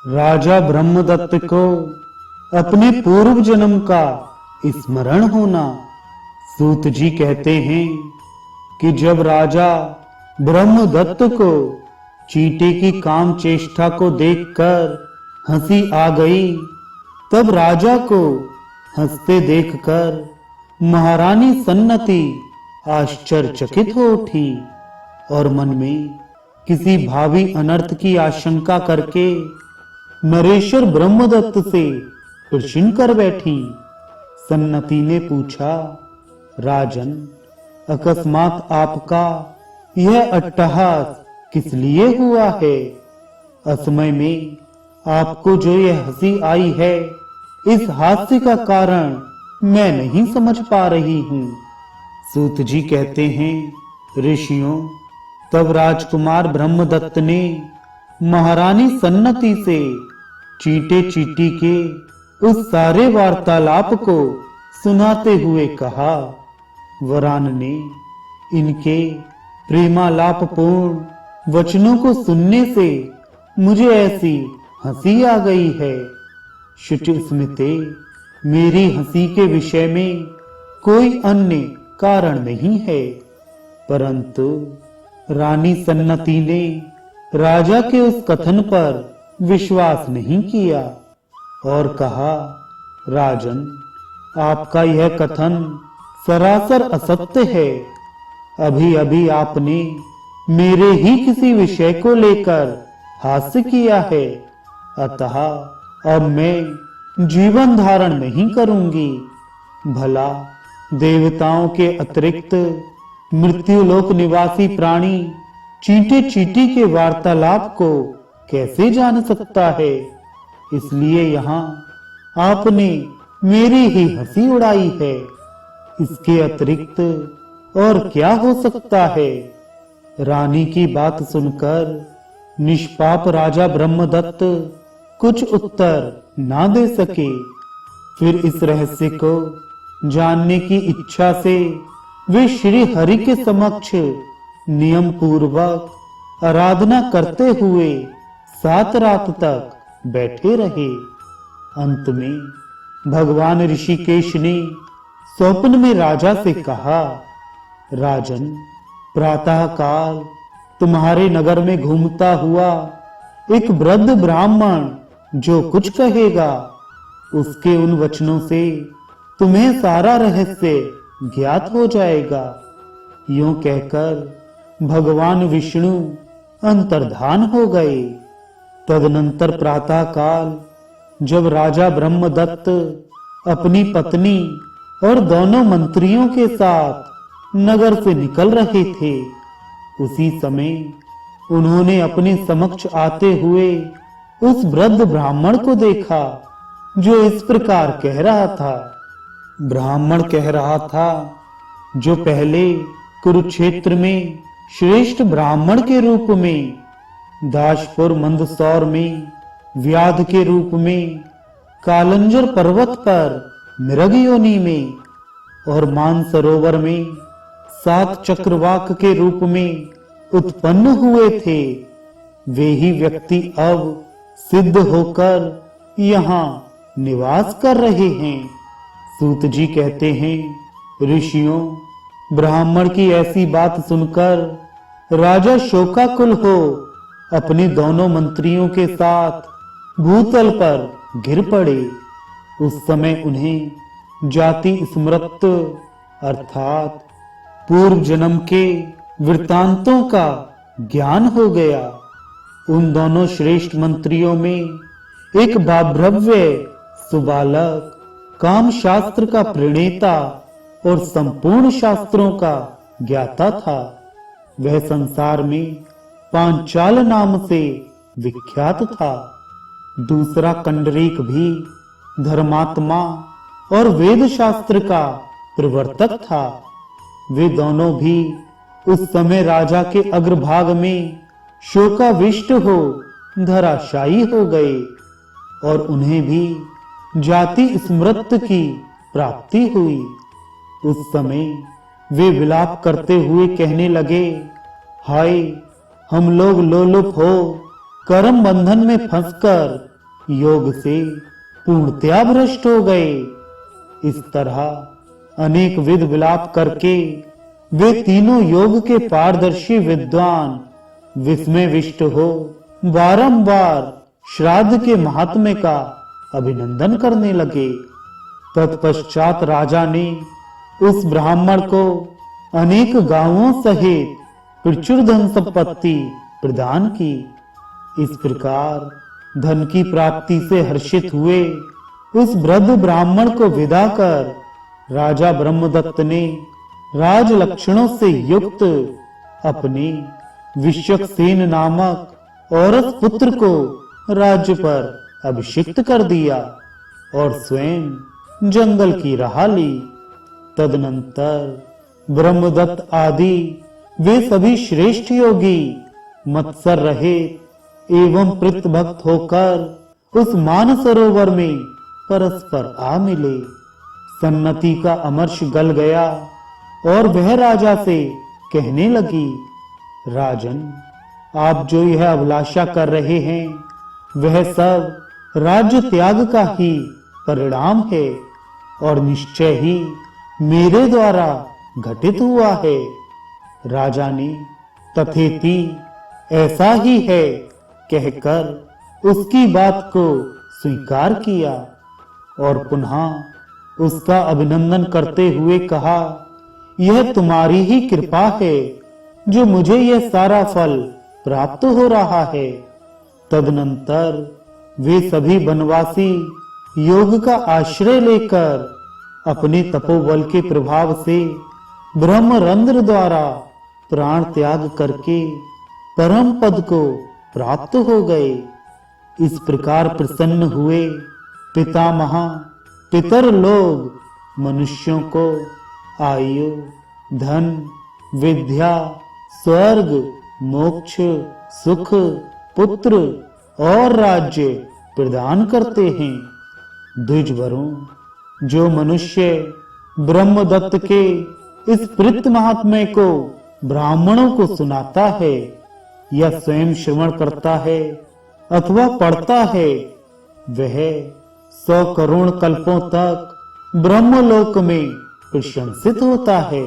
राजा ब्रह्मदत्त को अपने पूर्व जन्म का स्मरण होना। सूत जी कहते हैं कि जब राजा ब्रह्मदत्त को चींटी की काम चेष्टा को देखकर हंसी आ गई, तब राजा को हंसते देखकर महारानी सन्नति आश्चर्यचकित हो उठी और मन में किसी भावी अनर्थ की आशंका करके नरेश्वर ब्रह्मदत्त से प्रश्न कर बैठी। सन्नति ने पूछा, राजन, अकस्मात आपका यह अट्टहास किस लिए हुआ है? असमय में आपको जो यह हंसी आई है, इस हास्य का कारण मैं नहीं समझ पा रही हूँ। सूत जी कहते हैं, ऋषियों, तब राजकुमार ब्रह्मदत्त ने महारानी सन्नति से चींटे चींटी के उस सारे वार्तालाप को सुनाते हुए कहा। वरान ने इनके प्रेमालापपूर्ण वचनों को सुनने से मुझे ऐसी हंसी आ गई है। शुचिस्मिते, मेरी हंसी के विषय में कोई अन्य कारण नहीं है, परंतु रानी सन्नति ने राजा के उस कथन पर विश्वास नहीं किया और कहा, राजन, आपका यह कथन सरासर असत्य है। अभी अभी आपने मेरे ही किसी विषय को लेकर हास्य किया है, अतः अब मैं जीवन धारण नहीं करूंगी। भला देवताओं के अतिरिक्त मृत्युलोक निवासी प्राणी चींटे चींटी के वार्तालाप को कैसे जान सकता है? इसलिए यहाँ आपने मेरी ही हंसी उड़ाई है। इसके अतिरिक्त और क्या हो सकता है? रानी की बात सुनकर निष्पाप राजा ब्रह्मदत्त कुछ उत्तर ना दे सके। फिर इस रहस्य को जानने की इच्छा से वे श्री हरि के समक्ष नियम पूर्वक आराधना करते हुए 7 रात तक बैठे रहे। अंत में भगवान ऋषिकेश ने स्वप्न में राजा से कहा, राजन, प्रातः काल तुम्हारे नगर में घूमता हुआ एक वृद्ध ब्राह्मण जो कुछ कहेगा, उसके उन वचनों से तुम्हें सारा रहस्य ज्ञात हो जाएगा। यूं कहकर भगवान विष्णु अंतर्धान हो गए। तदनंतर प्रातः काल जब राजा ब्रह्मदत्त अपनी पत्नी और दोनों मंत्रियों के साथ नगर से निकल रहे थे, उसी समय उन्होंने अपने समक्ष आते हुए उस वृद्ध ब्राह्मण को देखा, जो इस प्रकार कह रहा था। ब्राह्मण कह रहा था, जो पहले कुरुक्षेत्र में श्रेष्ठ ब्राह्मण के रूप में, दाशपुर मंदसौर में व्याध के रूप में, कालंजर पर्वत पर मृग योनि में और मानसरोवर में 7 चक्रवाक के रूप में उत्पन्न हुए थे, वे ही व्यक्ति अब सिद्ध होकर यहाँ निवास कर रहे हैं। सूत जी कहते हैं, ऋषियों, ब्राह्मण की ऐसी बात सुनकर राजा शोकाकुल हो अपने दोनों मंत्रियों के साथ भूतल पर गिर पड़े। उस समय उन्हें जाति स्मृत अर्थात पूर्व जन्म के वृत्तांतों का ज्ञान हो गया। उन दोनों श्रेष्ठ मंत्रियों में एक बाभ्रव्य सुबालक, काम शास्त्र का प्रणेता और संपूर्ण शास्त्रों का ज्ञाता था। वह संसार में पांचाल नाम से विख्यात था। दूसरा कंडरीक भी धर्मात्मा और वेद शास्त्र का प्रवर्तक था। वे दोनों भी उस समय राजा के अग्रभाग में शोकाविष्ट हो धराशायी हो गए और उन्हें भी जाति स्मृत की प्राप्ति हुई। उस समय वे विलाप करते हुए कहने लगे, हाय, हम लोग लोलुप हो कर्म बंधन में फंसकर योग से पूर्णतया भ्रष्ट हो गए। इस तरह अनेक विध विलाप करके वे तीनों योग के पारदर्शी विद्वान विस्मयविष्ट हो बारंबार श्राद्ध के महात्म्य का अभिनंदन करने लगे। तत्पश्चात राजा ने उस ब्राह्मण को अनेक गांवों सहित प्रचुर धन संपत्ति प्रदान की। इस प्रकार धन की प्राप्ति से हर्षित हुए उस वृद्ध ब्राह्मण को विदा कर राजा ब्रह्मदत्त ने राज लक्षणों से युक्त अपने विश्वक्सेन नामक औरस पुत्र को राज्य पर अभिषिक्त कर दिया और स्वयं जंगल की राह ली। तदनंतर ब्रह्मदत्त आदि वे सभी श्रेष्ठ योगी मत्सर रहित एवं प्रीतभक्त होकर उस मानसरोवर में परस्पर आ मिले। सन्नति का अमर्ष गल गया और वह राजा से कहने लगी, राजन, आप जो यह अभिलाषा कर रहे हैं वह सब राज्य त्याग का ही परिणाम है और निश्चय ही मेरे द्वारा घटित हुआ है। राजा ने तथेति ऐसा ही है कहकर उसकी बात को स्वीकार किया और पुनः उसका अभिनंदन करते हुए कहा, यह तुम्हारी ही कृपा है जो मुझे यह सारा फल प्राप्त हो रहा है। तदनंतर वे सभी वनवासी योग का आश्रय लेकर अपने तपोबल के प्रभाव से ब्रह्मरंध्र द्वारा प्राण त्याग करके परम पद को प्राप्त हो गए। इस प्रकार प्रसन्न हुए पितामह पितर लोग मनुष्यों को आयु, धन, विद्या, स्वर्ग, मोक्ष, सुख, पुत्र और राज्य प्रदान करते हैं। द्विजवरों, जो मनुष्य ब्रह्मदत्त के इस प्रीत महात्म्य को ब्राह्मणों को सुनाता है या स्वयं श्रवण करता है अथवा पढ़ता है, वह 100 करोड़ कल्पों तक ब्रह्मलोक में प्रशंसित होता है।